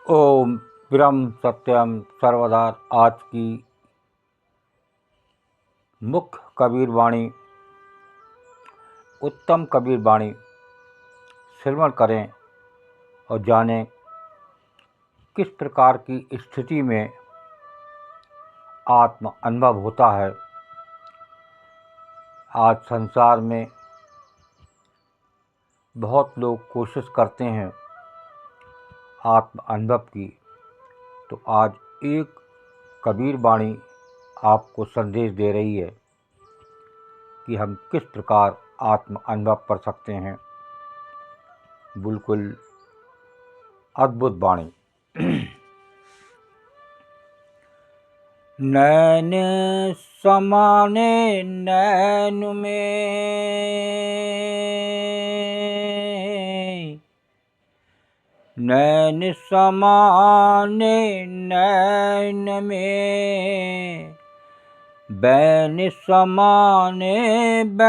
ओम ब्रह्म सत्यम सर्वदा। आज की मुख्य कबीर वाणी, उत्तम कबीर वाणी श्रवण करें और जानें किस प्रकार की स्थिति में आत्म अनुभव होता है। आज संसार में बहुत लोग कोशिश करते हैं आत्म अनुभव की, तो आज एक कबीर वाणी आपको संदेश दे रही है कि हम किस प्रकार आत्म अनुभव कर सकते हैं। बिल्कुल अद्भुत वाणी। नैन समाने नैन में, नैन समाने नैन में, बैन समाने बैन,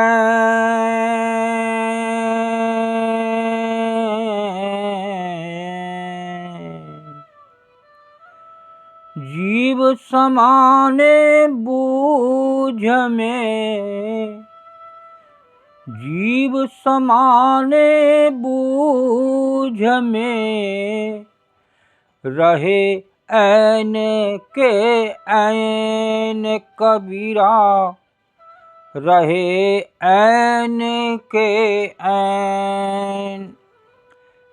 जीव समाने बूझ में, जीव समाने बूझ में, रहे ऐन के ऐन कबीरा, रहे ऐन के ऐन।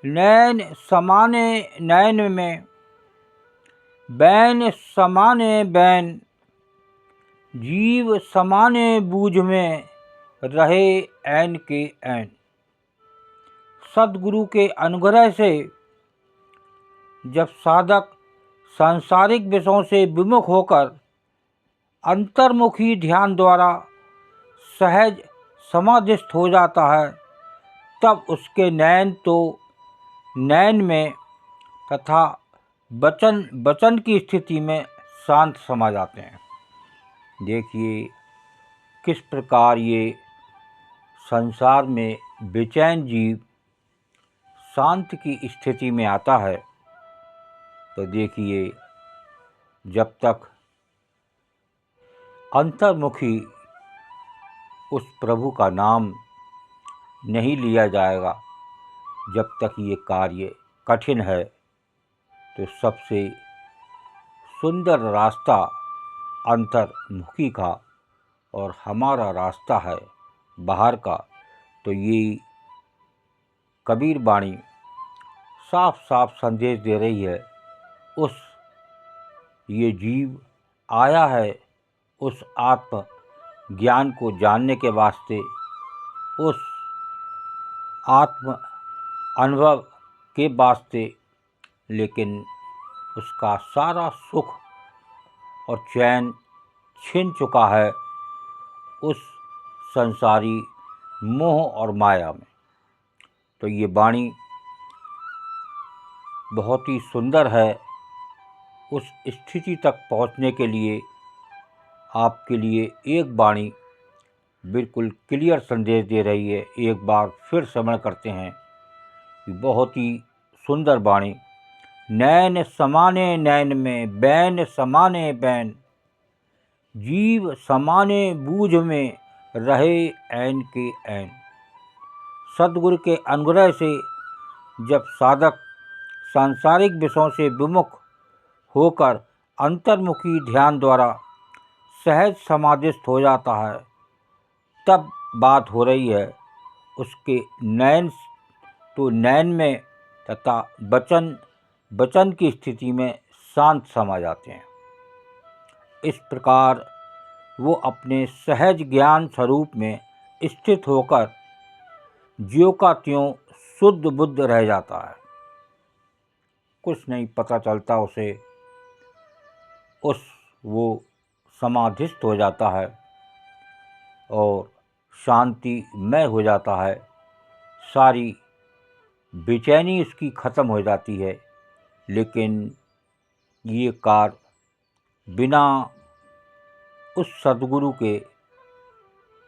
नैन समाने नैन में, बैन समाने बैन, जीव समाने बूझ में, रहे ऐन के ऐन। सद्गुरु के अनुग्रह से जब साधक सांसारिक विषयों से विमुख होकर अंतर्मुखी ध्यान द्वारा सहज समाधिस्थ हो जाता है, तब उसके नैन तो नैन में तथा वचन की स्थिति में शांत समा जाते हैं। देखिए किस प्रकार ये संसार में बेचैन जीव शांत की स्थिति में आता है। तो देखिए, जब तक अंतर्मुखी उस प्रभु का नाम नहीं लिया जाएगा, जब तक ये कार्य कठिन है, तो सबसे सुंदर रास्ता अंतर्मुखी का और हमारा रास्ता है बाहर का। तो ये कबीर वाणी साफ साफ संदेश दे रही है। ये जीव आया है उस आत्म ज्ञान को जानने के वास्ते, उस आत्म अनुभव के वास्ते, लेकिन उसका सारा सुख और चैन छिन चुका है उस संसारी मोह और माया में। तो ये वाणी बहुत ही सुंदर है। उस स्थिति तक पहुंचने के लिए आपके लिए एक वाणी बिल्कुल क्लियर संदेश दे रही है। एक बार फिर श्रवण करते हैं। बहुत ही सुंदर वाणी। नैन समाने नैन में, बैन समाने बैन, जीव समाने बूझ में, रहे ऐन के ऐन। सद्गुरु के अनुग्रह से जब साधक सांसारिक विषयों से विमुख होकर अंतर्मुखी ध्यान द्वारा सहज समाधिस्थ हो जाता है, तब बात हो रही है उसके नैन तो नैन में तथा वचन की स्थिति में शांत समा जाते हैं। इस प्रकार वो अपने सहज ज्ञान स्वरूप में स्थित होकर ज्यों का त्यों शुद्ध बुद्ध रह जाता है। कुछ नहीं पता चलता उसे, वो समाधिस्थ हो जाता है और शांतिमय हो जाता है। सारी बेचैनी उसकी ख़त्म हो जाती है। लेकिन ये कार्य बिना उस सद्गुरु के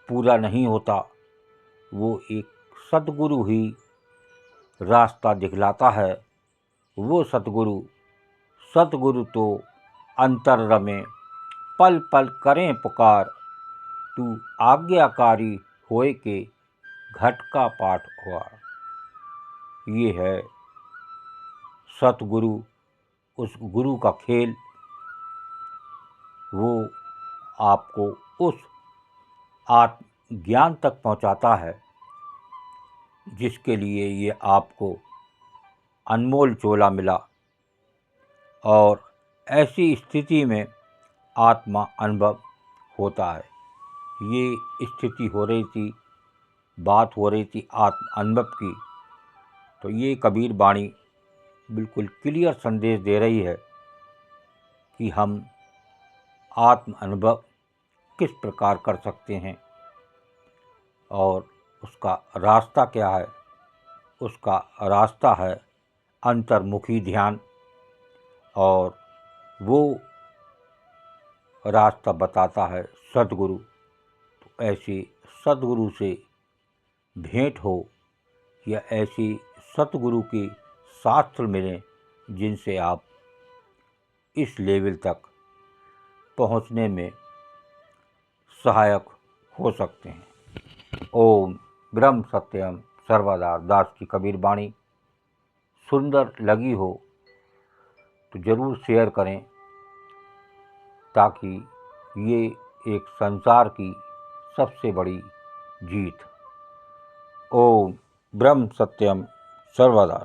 पूरा नहीं होता। वो एक सद्गुरु ही रास्ता दिखलाता है। वो सद्गुरु सतगुरु तो अंतर रमे, पल पल करें पुकार, तू आज्ञाकारी होए के घट का पाठ हुआ। ये है सतगुरु, उस गुरु का खेल। वो आपको उस आत्मज्ञान तक पहुंचाता है जिसके लिए ये आपको अनमोल चोला मिला। और ऐसी स्थिति में आत्मा अनुभव होता है। ये स्थिति हो रही थी, बात हो रही थी आत्म अनुभव की, तो ये कबीर वाणी बिल्कुल क्लियर संदेश दे रही है कि हम आत्म अनुभव किस प्रकार कर सकते हैं और उसका रास्ता क्या है। उसका रास्ता है अंतर्मुखी ध्यान, और वो रास्ता बताता है सद्गुरु। तो ऐसे सद्गुरु से भेंट हो या ऐसी सतगुरु के शास्त्र मिलें जिनसे आप इस लेवल तक पहुंचने में सहायक हो सकते हैं। ओम ब्रह्म सत्यम सर्वदा दास की कबीर वाणी सुंदर लगी हो तो ज़रूर शेयर करें, ताकि ये एक संसार की सबसे बड़ी जीत। ओम ब्रह्म सत्यम सर्वदा।